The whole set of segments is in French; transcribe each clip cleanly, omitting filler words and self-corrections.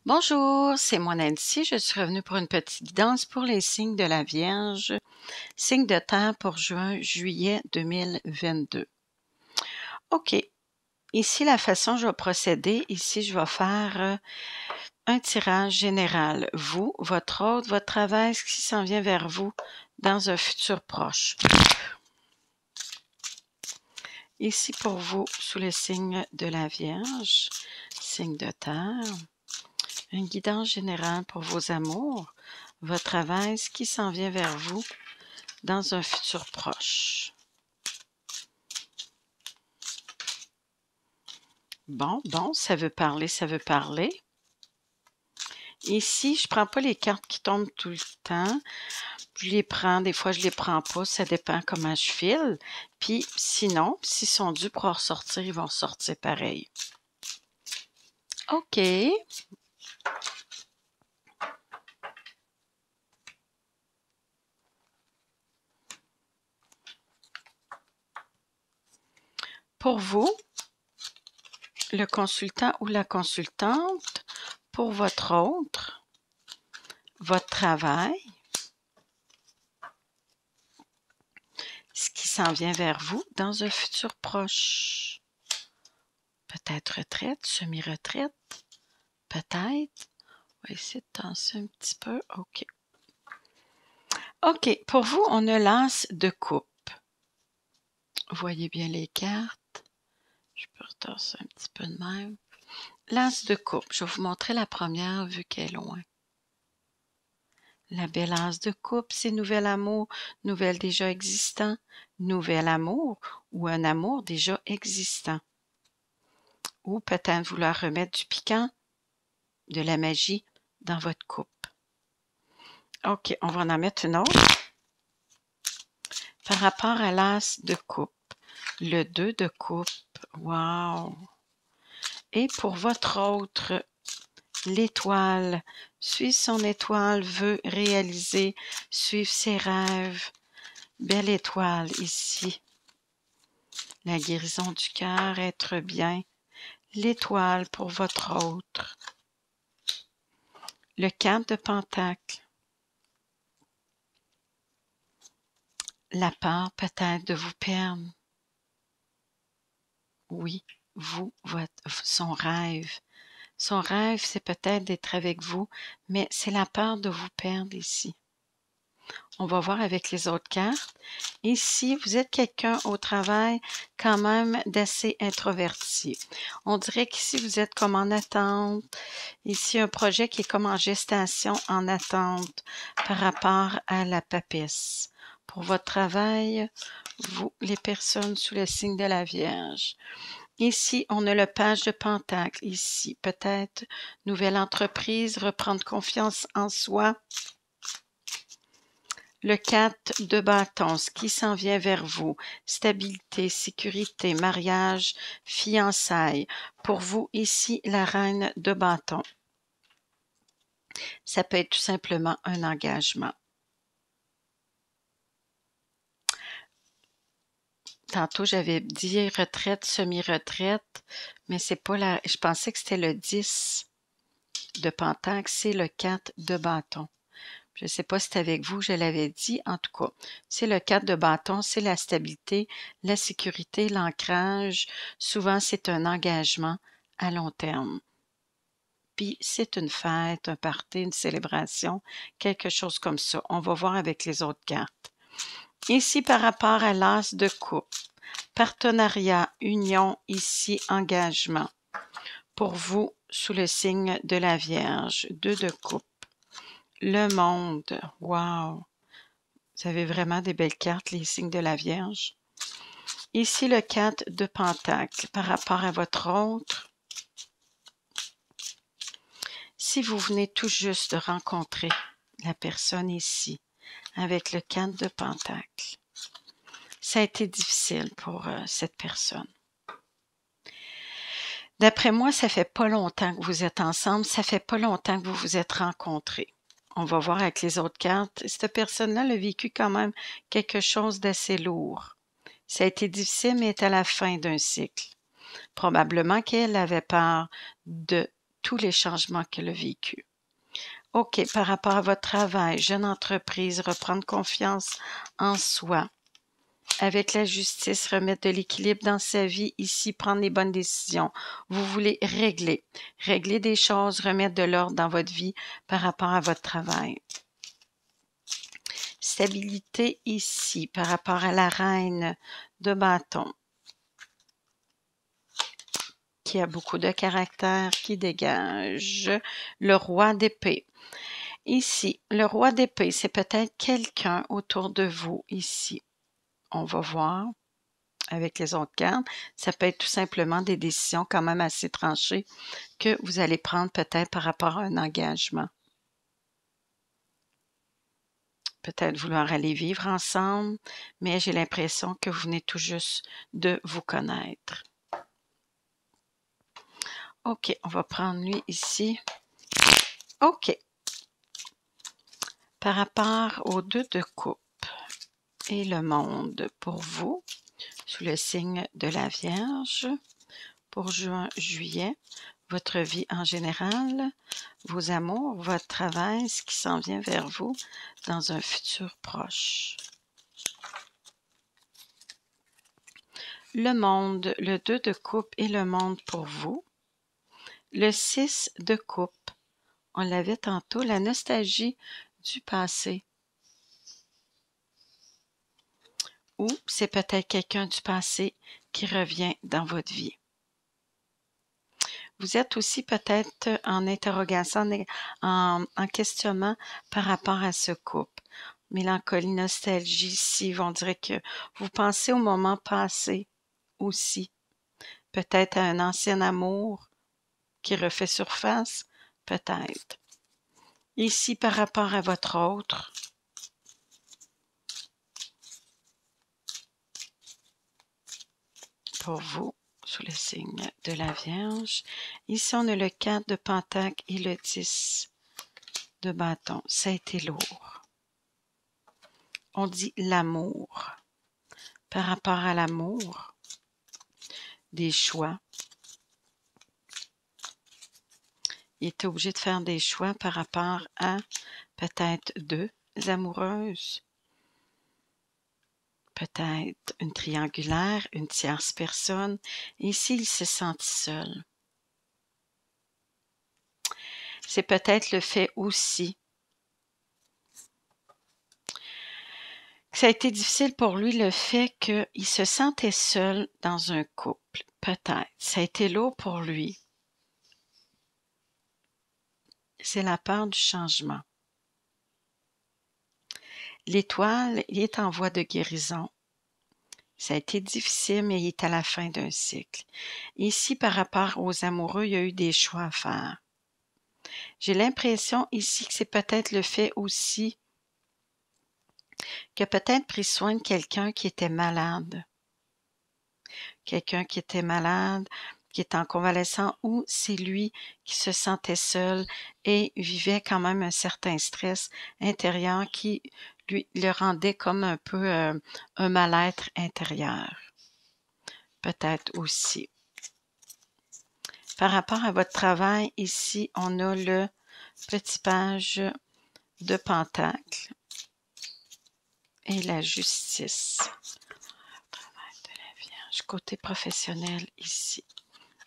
Bonjour, c'est moi Nancy. Je suis revenue pour une petite guidance pour les signes de la Vierge, signe de terre pour juin-juillet 2022. OK. Ici, la façon dont je vais procéder, ici, je vais faire un tirage général. Vous, votre hôte, votre travail, ce qui s'en vient vers vous dans un futur proche. Ici, pour vous, sous le signe de la Vierge, signe de terre. Une guidance générale pour vos amours, votre travail, ce qui s'en vient vers vous dans un futur proche. Bon, ça veut parler, ça veut parler. Ici, je ne prends pas les cartes qui tombent tout le temps. Je les prends, des fois je les prends pas, ça dépend comment je file. Puis sinon, s'ils sont dus pour ressortir, ils vont ressortir pareil. OK. Pour vous, le consultant ou la consultante, pour votre autre, votre travail, ce qui s'en vient vers vous dans un futur proche. Peut-être retraite, semi-retraite, peut-être. On va essayer de tasser un petit peu. OK. OK, pour vous, on a l'as de coupe. Vous voyez bien les cartes. Je peux retasser un petit peu de même. L'as de coupe. Je vais vous montrer la première vu qu'elle est loin. La belle as de coupe, c'est nouvel amour, nouvel déjà existant, nouvel amour ou un amour déjà existant. Ou peut-être vouloir remettre du piquant, de la magie dans votre coupe. OK, on va en mettre une autre. Par rapport à l'as de coupe, le 2 de coupe, wow! Et pour votre autre, l'étoile, suivre son étoile, veut réaliser, suivre ses rêves. Belle étoile ici. La guérison du cœur, être bien. L'étoile pour votre autre. Le 4 de pentacle. La peur peut-être de vous perdre. Oui, vous, son rêve. Son rêve, c'est peut-être d'être avec vous, mais c'est la peur de vous perdre ici. On va voir avec les autres cartes. Ici, vous êtes quelqu'un au travail quand même d'assez introverti. On dirait qu'ici, vous êtes comme en attente. Ici, un projet qui est comme en gestation, en attente par rapport à la papesse. Pour votre travail, vous, les personnes sous le signe de la Vierge. Ici, on a le page de pentacle. Ici, peut-être, nouvelle entreprise, reprendre confiance en soi. Le 4 de bâton, ce qui s'en vient vers vous. Stabilité, sécurité, mariage, fiançailles. Pour vous, ici, la reine de bâton. Ça peut être tout simplement un engagement. Tantôt, j'avais dit retraite, semi-retraite, mais c'est pas la... Je pensais que c'était le 10 de pentacle, c'est le 4 de bâton. Je ne sais pas si c'est avec vous, je l'avais dit. En tout cas, c'est le 4 de bâton, c'est la stabilité, la sécurité, l'ancrage. Souvent, c'est un engagement à long terme. Puis, c'est une fête, un party, une célébration, quelque chose comme ça. On va voir avec les autres cartes. Ici, par rapport à l'as de coupe, partenariat, union, ici, engagement. Pour vous, sous le signe de la Vierge, 2 de coupe. Le monde, wow! Vous avez vraiment des belles cartes, les signes de la Vierge. Ici, le 4 de pentacle. Par rapport à votre autre, si vous venez tout juste de rencontrer la personne ici, avec le 4 de pentacle, ça a été difficile pour cette personne. D'après moi, ça fait pas longtemps que vous êtes ensemble, ça fait pas longtemps que vous vous êtes rencontrés. On va voir avec les autres cartes. Cette personne-là a vécu quand même quelque chose d'assez lourd. Ça a été difficile, mais est à la fin d'un cycle. Probablement qu'elle avait peur de tous les changements qu'elle a vécus. OK, par rapport à votre travail, jeune entreprise, reprendre confiance en soi. Avec la justice, remettre de l'équilibre dans sa vie, ici, prendre les bonnes décisions. Vous voulez régler des choses, remettre de l'ordre dans votre vie par rapport à votre travail. Stabilité ici, par rapport à la reine de bâton, qui a beaucoup de caractère, qui dégage le roi d'épée. Ici, le roi d'épée, c'est peut-être quelqu'un autour de vous, ici. On va voir avec les autres cartes. Ça peut être tout simplement des décisions quand même assez tranchées que vous allez prendre peut-être par rapport à un engagement. Peut-être vouloir aller vivre ensemble, mais j'ai l'impression que vous venez tout juste de vous connaître. OK, on va prendre lui ici. OK. Par rapport aux 2 de coupe et le monde pour vous, sous le signe de la Vierge, pour juin, juillet, votre vie en général, vos amours, votre travail, ce qui s'en vient vers vous dans un futur proche. Le monde, le 2 de coupe et le monde pour vous. Le 6 de coupe, on l'avait tantôt, la nostalgie du passé. Ou c'est peut-être quelqu'un du passé qui revient dans votre vie. Vous êtes aussi peut-être en interrogation, en questionnement par rapport à ce couple. Mélancolie, nostalgie, si on dirait que vous pensez au moment passé aussi. Peut-être à un ancien amour qui refait surface, peut-être. Ici, par rapport à votre autre, pour vous, sous le signe de la Vierge. Ici, on a le 4 de Pentacle et le 10 de bâton. Ça a été lourd. On dit l'amour. Par rapport à l'amour, des choix. Il était obligé de faire des choix par rapport à peut-être 2 amoureuses. Peut-être une triangulaire, une tierce personne. Ici, il s'est senti seul. C'est peut-être le fait aussi que ça a été difficile pour lui, le fait qu'il se sentait seul dans un couple. Peut-être. Ça a été lourd pour lui. C'est la peur du changement. L'étoile, il est en voie de guérison. Ça a été difficile, mais il est à la fin d'un cycle. Ici, par rapport aux amoureux, il y a eu des choix à faire. J'ai l'impression ici que c'est peut-être le fait aussi qu'il a peut-être pris soin de quelqu'un qui était malade. Quelqu'un qui était malade, qui est en convalescence, ou c'est lui qui se sentait seul et vivait quand même un certain stress intérieur qui lui le rendait comme un peu un mal-être intérieur. Peut-être aussi. Par rapport à votre travail, ici, on a le petit page de Pentacle et la justice. Travail de la Vierge. Côté professionnel, ici.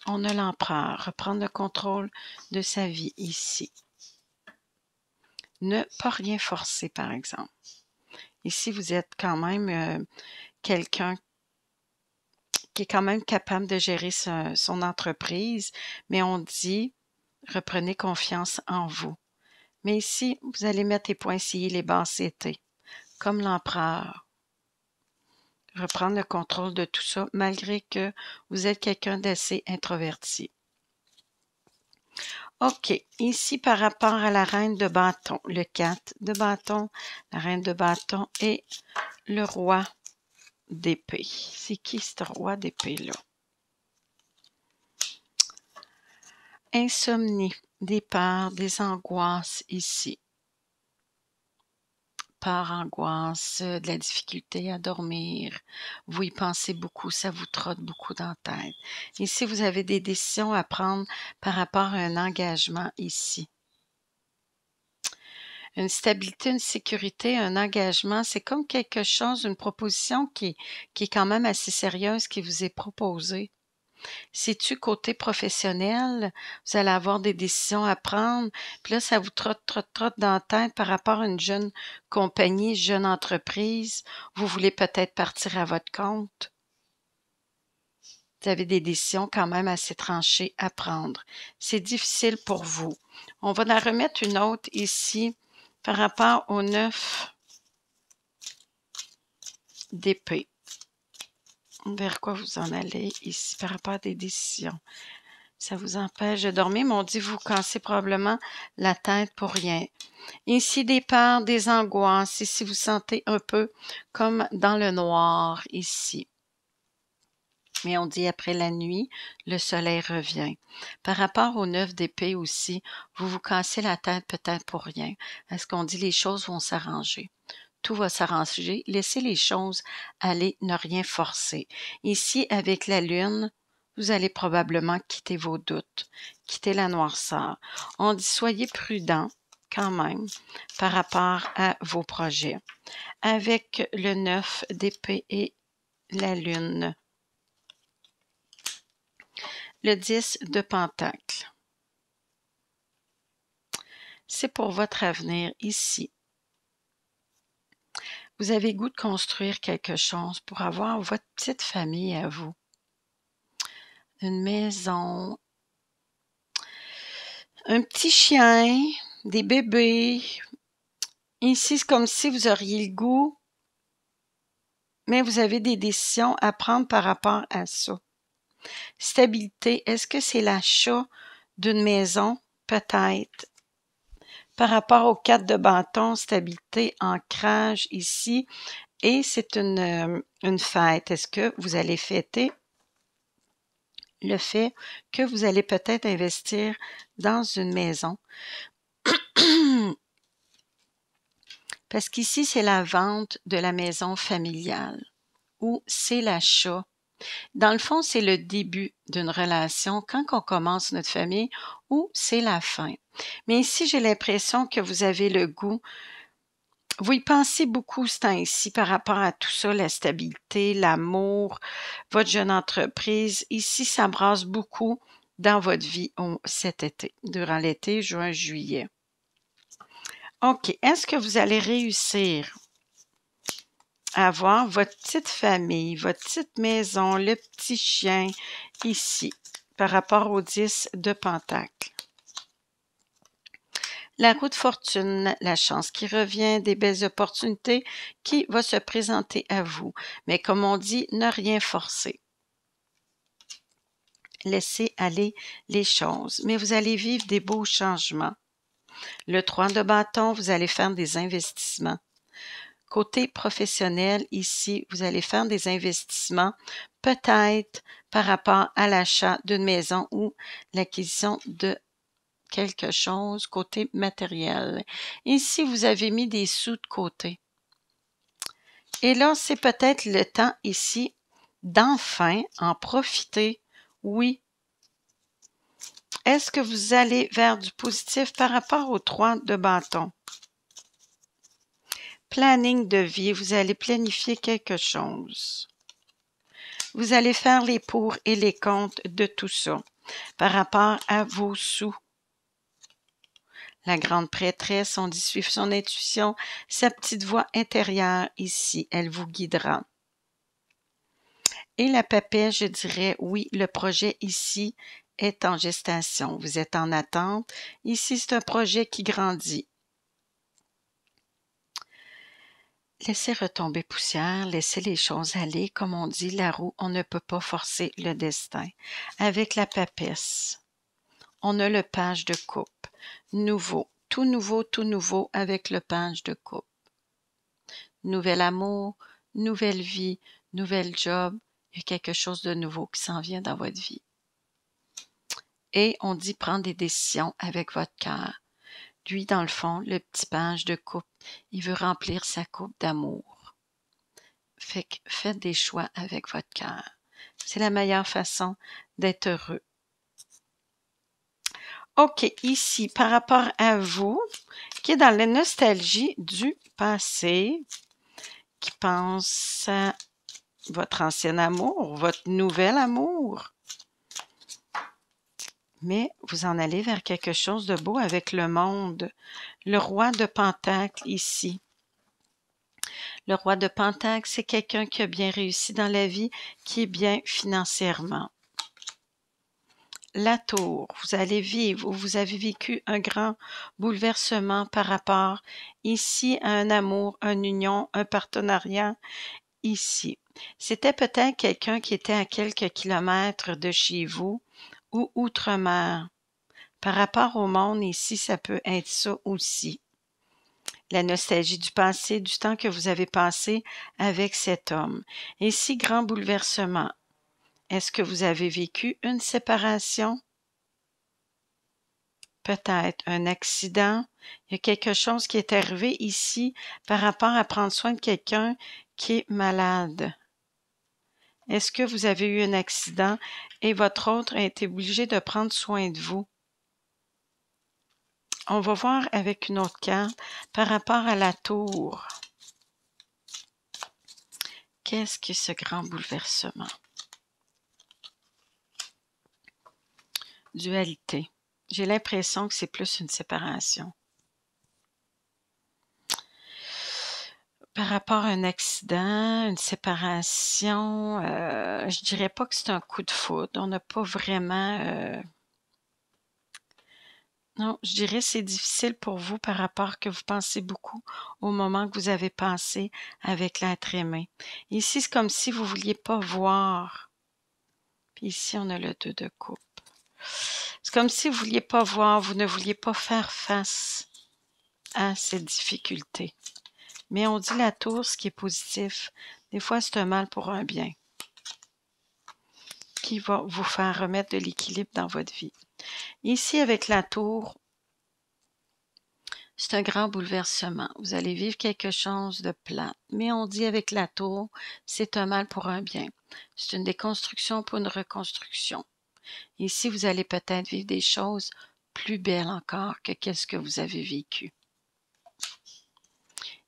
On a l'empereur, reprendre le contrôle de sa vie ici. Ne pas rien forcer, par exemple. Ici, vous êtes quand même quelqu'un qui est quand même capable de gérer son entreprise, mais on dit, reprenez confiance en vous. Mais ici, vous allez mettre les pointillés, les basses été, comme l'empereur. Reprendre le contrôle de tout ça, malgré que vous êtes quelqu'un d'assez introverti. OK. Ici, par rapport à la reine de bâton, le 4 de bâton, la reine de bâton et le roi d'épée. C'est qui ce roi d'épée-là? Insomnie, des peurs, des angoisses ici. peur, angoisse, de la difficulté à dormir. Vous y pensez beaucoup, ça vous trotte beaucoup dans la tête. Ici, vous avez des décisions à prendre par rapport à un engagement ici. Une stabilité, une sécurité, un engagement, c'est comme quelque chose, une proposition qui est quand même assez sérieuse qui vous est proposée. Si-tu côté professionnel, vous allez avoir des décisions à prendre, puis là, ça vous trotte dans la tête par rapport à une jeune compagnie, jeune entreprise. Vous voulez peut-être partir à votre compte. Vous avez des décisions quand même assez tranchées à prendre. C'est difficile pour vous. On va en remettre une autre ici par rapport au 9 d'épée. Vers quoi vous en allez ici par rapport à des décisions? Ça vous empêche de dormir, mais on dit vous cassez probablement la tête pour rien. Ici, des peurs, des angoisses, ici vous sentez un peu comme dans le noir ici. Mais on dit après la nuit, le soleil revient. Par rapport au 9 d'épée aussi, vous vous cassez la tête peut-être pour rien. Est-ce qu'on dit les choses vont s'arranger? Tout va s'arranger. Laissez les choses aller, ne rien forcer. Ici, avec la lune, vous allez probablement quitter vos doutes, quitter la noirceur. On dit soyez prudent quand même par rapport à vos projets. Avec le 9 d'épée et la lune. Le 10 de pentacle. C'est pour votre avenir ici. Vous avez goût de construire quelque chose pour avoir votre petite famille à vous. Une maison, un petit chien, des bébés. Ici, c'est comme si vous auriez le goût, mais vous avez des décisions à prendre par rapport à ça. Stabilité, est-ce que c'est l'achat d'une maison? Peut-être. Par rapport aux 4 de bâton, stabilité, ancrage ici, et c'est une fête. Est-ce que vous allez fêter le fait que vous allez peut-être investir dans une maison? Parce qu'ici, c'est la vente de la maison familiale ou c'est l'achat. Dans le fond, c'est le début d'une relation quand on commence notre famille ou c'est la fin. Mais ici, j'ai l'impression que vous avez le goût. Vous y pensez beaucoup ce temps-ci par rapport à tout ça, la stabilité, l'amour, votre jeune entreprise. Ici, ça brasse beaucoup dans votre vie cet été, durant l'été, juin, juillet. OK. Est-ce que vous allez réussir à avoir votre petite famille, votre petite maison, le petit chien ici, par rapport au 10 de pentacle? La roue de fortune, la chance qui revient, des belles opportunités qui vont se présenter à vous. Mais comme on dit, ne rien forcer. Laissez aller les choses. Mais vous allez vivre des beaux changements. Le 3 de bâton, vous allez faire des investissements. Côté professionnel, ici, vous allez faire des investissements, peut-être par rapport à l'achat d'une maison ou l'acquisition de quelque chose côté matériel. Ici, vous avez mis des sous de côté. Et là, c'est peut-être le temps ici d'enfin en profiter. Oui. Est-ce que vous allez vers du positif par rapport aux 3 de bâton? Planning de vie, vous allez planifier quelque chose. Vous allez faire les pour et les contre de tout ça par rapport à vos sous. La grande prêtresse, on dit suivre son intuition, sa petite voix intérieure ici, elle vous guidera. Et la papesse, je dirais, oui, le projet ici est en gestation. Vous êtes en attente. Ici, c'est un projet qui grandit. Laissez retomber poussière, laissez les choses aller. Comme on dit, la roue, on ne peut pas forcer le destin. Avec la papesse, on a le page de coupe. Nouveau, tout nouveau avec le page de coupe. Nouvel amour, nouvelle vie, nouvel job. Il y a quelque chose de nouveau qui s'en vient dans votre vie. Et on dit prendre des décisions avec votre cœur. Lui, dans le fond, le petit page de coupe, il veut remplir sa coupe d'amour. Fait que faites des choix avec votre cœur. C'est la meilleure façon d'être heureux. OK, ici, par rapport à vous, qui est dans la nostalgie du passé, qui pense à votre ancien amour, votre nouvel amour, mais vous en allez vers quelque chose de beau avec le monde. Le roi de Pentacle ici. Le roi de Pentacle, c'est quelqu'un qui a bien réussi dans la vie, qui est bien financièrement. La tour, vous allez vivre ou vous avez vécu un grand bouleversement par rapport ici à un amour, une union, un partenariat ici. C'était peut-être quelqu'un qui était à quelques kilomètres de chez vous ou outre-mer. Par rapport au monde ici, ça peut être ça aussi. La nostalgie du passé, du temps que vous avez passé avec cet homme. Ici, grand bouleversement. Est-ce que vous avez vécu une séparation? Peut-être un accident. Il y a quelque chose qui est arrivé ici par rapport à prendre soin de quelqu'un qui est malade. Est-ce que vous avez eu un accident et votre autre a été obligé de prendre soin de vous? On va voir avec une autre carte par rapport à la tour. Qu'est-ce que ce grand bouleversement? Dualité. J'ai l'impression que c'est plus une séparation. Par rapport à un accident, une séparation, je dirais pas que c'est un coup de foudre. On n'a pas vraiment... Non, je dirais que c'est difficile pour vous par rapport que vous pensez beaucoup au moment que vous avez passé avec l'être aimé. Ici, c'est comme si vous ne vouliez pas voir. Puis ici, on a le 2 de coupe. C'est comme si vous ne vouliez pas voir, vous ne vouliez pas faire face à cette difficulté. Mais on dit la tour, ce qui est positif, des fois c'est un mal pour un bien qui va vous faire remettre de l'équilibre dans votre vie. Ici, avec la tour, c'est un grand bouleversement. Vous allez vivre quelque chose de plat. Mais on dit avec la tour, c'est un mal pour un bien. C'est une déconstruction pour une reconstruction. Ici, vous allez peut-être vivre des choses plus belles encore que qu'est-ce que vous avez vécu.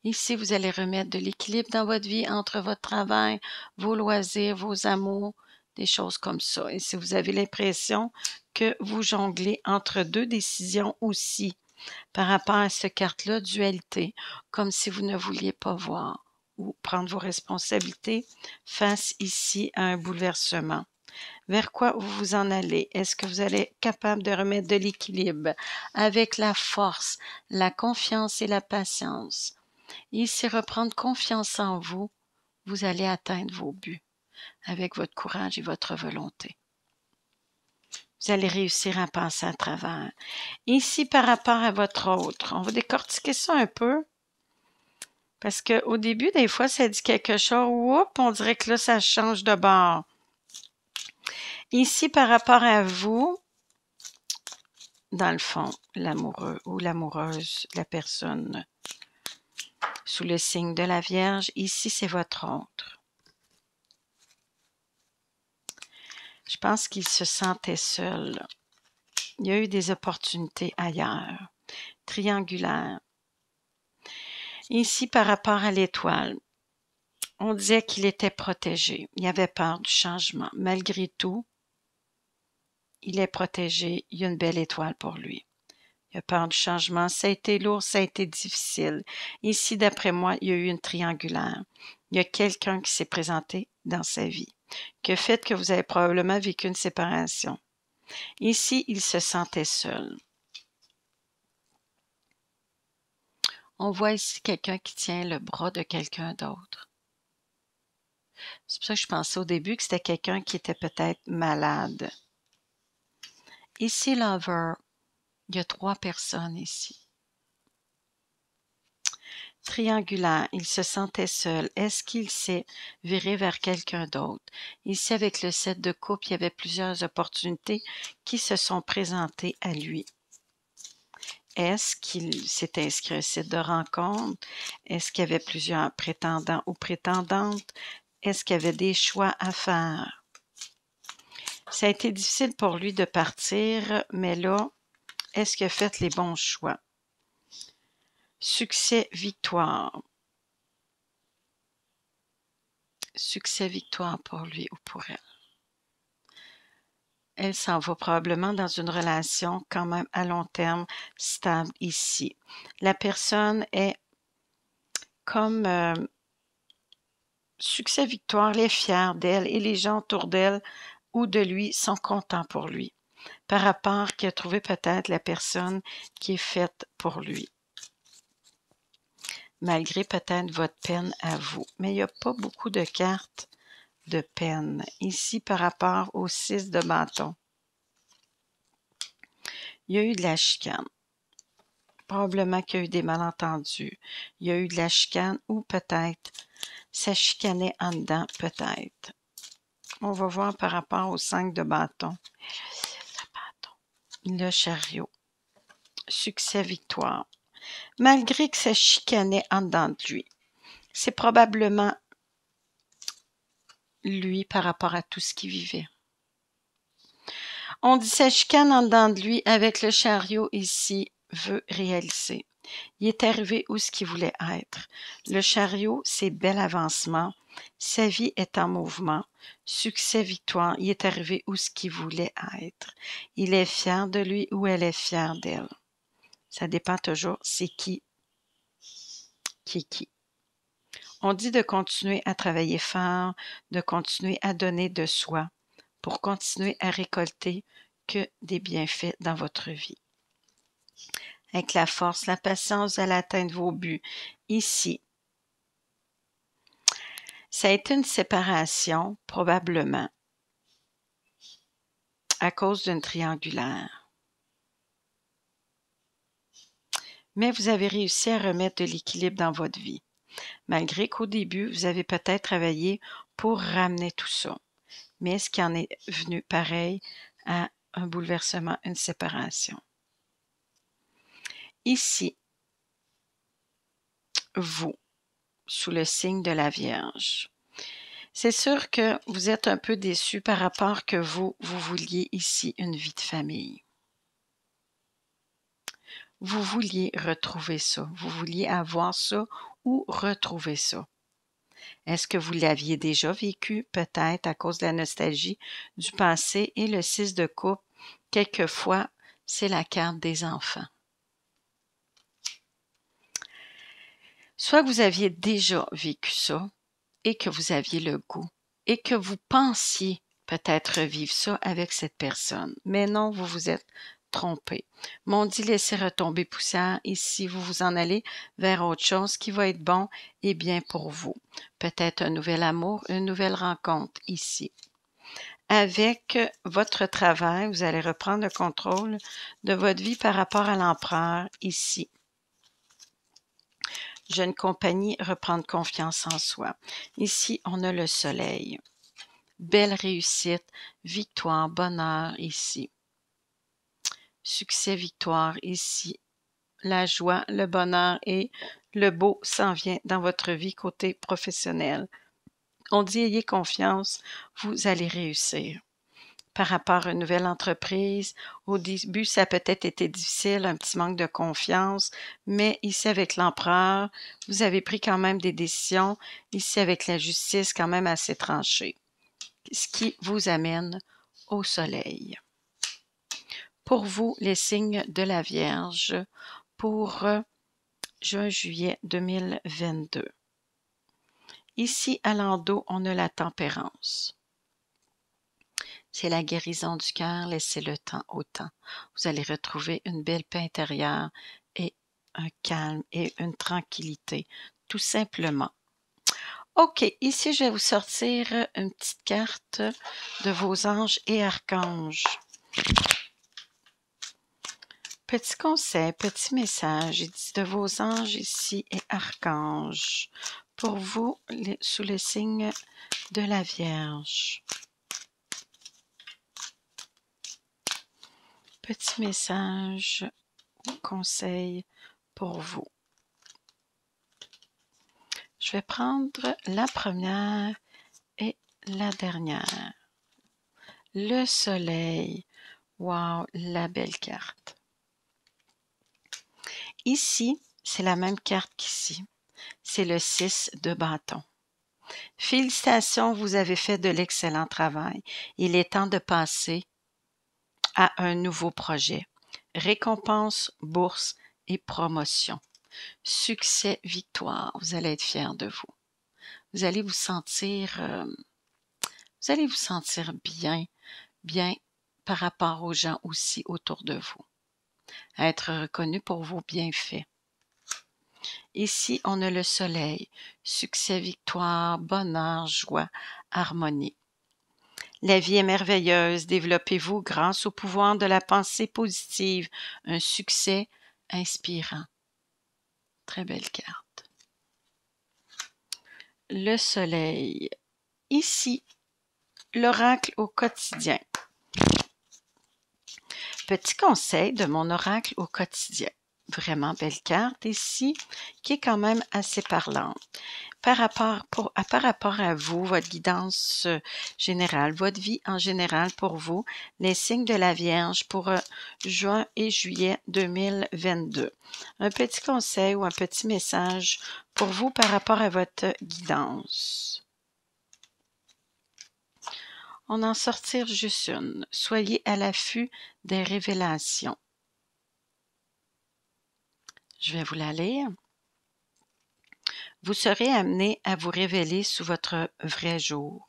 Ici, vous allez remettre de l'équilibre dans votre vie entre votre travail, vos loisirs, vos amours, des choses comme ça. Et si vous avez l'impression que vous jonglez entre deux décisions aussi, par rapport à cette carte-là, dualité, comme si vous ne vouliez pas voir ou prendre vos responsabilités face ici à un bouleversement. Vers quoi vous vous en allez? Est-ce que vous allez être capable de remettre de l'équilibre avec la force, la confiance et la patience? Ici, reprendre confiance en vous, vous allez atteindre vos buts avec votre courage et votre volonté. Vous allez réussir à passer à travers. Ici, par rapport à votre autre, on va décortiquer ça un peu. Parce qu'au début, des fois, ça dit quelque chose, oups, on dirait que là, ça change de bord. Ici, par rapport à vous, dans le fond, l'amoureux ou l'amoureuse, la personne sous le signe de la Vierge, ici, c'est votre autre. Je pense qu'il se sentait seul. Il y a eu des opportunités ailleurs. Triangulaire. Ici, par rapport à l'étoile, on disait qu'il était protégé. Il avait peur du changement. Malgré tout, il est protégé. Il y a une belle étoile pour lui. Il a peur du changement. Ça a été lourd, ça a été difficile. Ici, d'après moi, il y a eu une triangulaire. Il y a quelqu'un qui s'est présenté dans sa vie, qui a fait que vous avez probablement vécu une séparation. Ici, il se sentait seul. On voit ici quelqu'un qui tient le bras de quelqu'un d'autre. C'est pour ça que je pensais au début que c'était quelqu'un qui était peut-être malade. Ici, lover, il y a 3 personnes ici. Triangulaire, il se sentait seul. Est-ce qu'il s'est viré vers quelqu'un d'autre? Ici, avec le 7 de coupe, il y avait plusieurs opportunités qui se sont présentées à lui. Est-ce qu'il s'est inscrit à un site de rencontre? Est-ce qu'il y avait plusieurs prétendants ou prétendantes? Est-ce qu'il y avait des choix à faire? Ça a été difficile pour lui de partir, mais là, est-ce qu'il a fait les bons choix? Succès, victoire. Succès, victoire pour lui ou pour elle. Elle s'en va probablement dans une relation quand même à long terme, stable ici. La personne est comme succès, victoire, elle est fière d'elle et les gens autour d'elle ou de lui sont contents pour lui par rapport qu'il a trouvé peut-être la personne qui est faite pour lui. Malgré peut-être votre peine à vous. Mais il n'y a pas beaucoup de cartes de peine ici par rapport au 6 de bâton. Il y a eu de la chicane. Probablement qu'il y a eu des malentendus. Il y a eu de la chicane ou peut-être ça chicanait en dedans, peut-être. On va voir par rapport au 5 de bâton. Le chariot. Succès, victoire. Malgré que ça chicanait en dedans de lui. C'est probablement lui par rapport à tout ce qu'il vivait. On dit ça chicane en dedans de lui avec le chariot ici veut réaliser. Il est arrivé où ce qu'il voulait être. Le chariot, c'est bel avancement. Sa vie est en mouvement. Succès, victoire. Il est arrivé où ce qu'il voulait être. Il est fier de lui ou elle est fière d'elle. Ça dépend toujours, c'est qui est qui. On dit de continuer à travailler fort, de continuer à donner de soi pour continuer à récolter que des bienfaits dans votre vie. Avec la force, la patience, vous allez atteindre vos buts. Ici, ça a été une séparation, probablement, à cause d'une triangulaire. Mais vous avez réussi à remettre de l'équilibre dans votre vie, malgré qu'au début, vous avez peut-être travaillé pour ramener tout ça. Mais est-ce qu'il en est venu pareil à un bouleversement, une séparation? Ici, vous, sous le signe de la Vierge. C'est sûr que vous êtes un peu déçu par rapport que vous vouliez ici une vie de famille. Vous vouliez retrouver ça, vous vouliez avoir ça ou retrouver ça. Est-ce que vous l'aviez déjà vécu, peut-être à cause de la nostalgie du passé et le 6 de coupe, quelquefois, c'est la carte des enfants. Soit que vous aviez déjà vécu ça et que vous aviez le goût et que vous pensiez peut-être vivre ça avec cette personne. Mais non, vous vous êtes trompé. Mais on dit laisser retomber poussière. Ici, vous vous en allez vers autre chose qui va être bon et bien pour vous. Peut-être un nouvel amour, une nouvelle rencontre ici. Avec votre travail, vous allez reprendre le contrôle de votre vie par rapport à l'empereur ici. Jeune compagnie, reprendre confiance en soi. Ici, on a le soleil. Belle réussite, victoire, bonheur ici. Succès, victoire ici. La joie, le bonheur et le beau s'en vient dans votre vie côté professionnel. On dit ayez confiance, vous allez réussir. Par rapport à une nouvelle entreprise, au début, ça a peut-être été difficile, un petit manque de confiance, mais ici avec l'empereur, vous avez pris quand même des décisions, ici avec la justice quand même assez tranchée, ce qui vous amène au soleil. Pour vous, les signes de la Vierge pour juin-juillet 2022. Ici, à l'endos, on a la tempérance. C'est la guérison du cœur, laissez le temps au temps. Vous allez retrouver une belle paix intérieure et un calme et une tranquillité, tout simplement. OK, ici, je vais vous sortir une petite carte de vos anges et archanges. Petit conseil, petit message, il dit de vos anges ici et archanges. Pour vous, sous le signe de la Vierge. Petit message conseils pour vous. Je vais prendre la première et la dernière. Le soleil. Wow, la belle carte. Ici, c'est la même carte qu'ici. C'est le 6 de bâton. Félicitations, vous avez fait de l'excellent travail. Il est temps de passer à un nouveau projet. Récompense, bourse et promotion. Succès, victoire. Vous allez être fiers de vous. Vous allez vous sentir bien par rapport aux gens aussi autour de vous. Être reconnu pour vos bienfaits. Ici, on a le soleil. Succès, victoire, bonheur, joie, harmonie. La vie est merveilleuse. Développez-vous grâce au pouvoir de la pensée positive. Un succès inspirant. Très belle carte. Le soleil. Ici, l'oracle au quotidien. Petit conseil de mon oracle au quotidien. Vraiment belle carte ici, qui est quand même assez parlante. Par rapport à vous, votre guidance générale, votre vie en général pour vous, les signes de la Vierge pour juin et juillet 2022. Un petit conseil ou un petit message pour vous par rapport à votre guidance. On en sortir juste une. Soyez à l'affût des révélations. Je vais vous la lire. Vous serez amené à vous révéler sous votre vrai jour.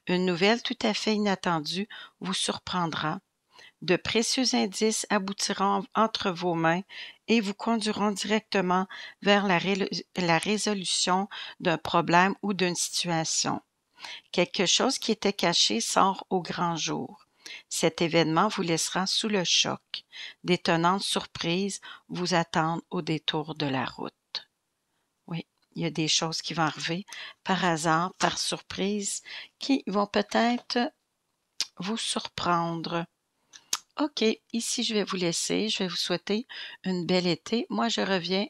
Une nouvelle tout à fait inattendue vous surprendra. De précieux indices aboutiront entre vos mains et vous conduiront directement vers la résolution d'un problème ou d'une situation. Quelque chose qui était caché sort au grand jour. Cet événement vous laissera sous le choc. D'étonnantes surprises vous attendent au détour de la route. Oui, il y a des choses qui vont arriver par hasard, par surprise, qui vont peut-être vous surprendre. OK, ici je vais vous laisser. Je vais vous souhaiter une belle été. Moi, je reviens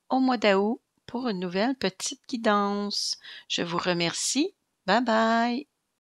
au mois d'août pour une nouvelle petite guidance. Je vous remercie. Bye bye!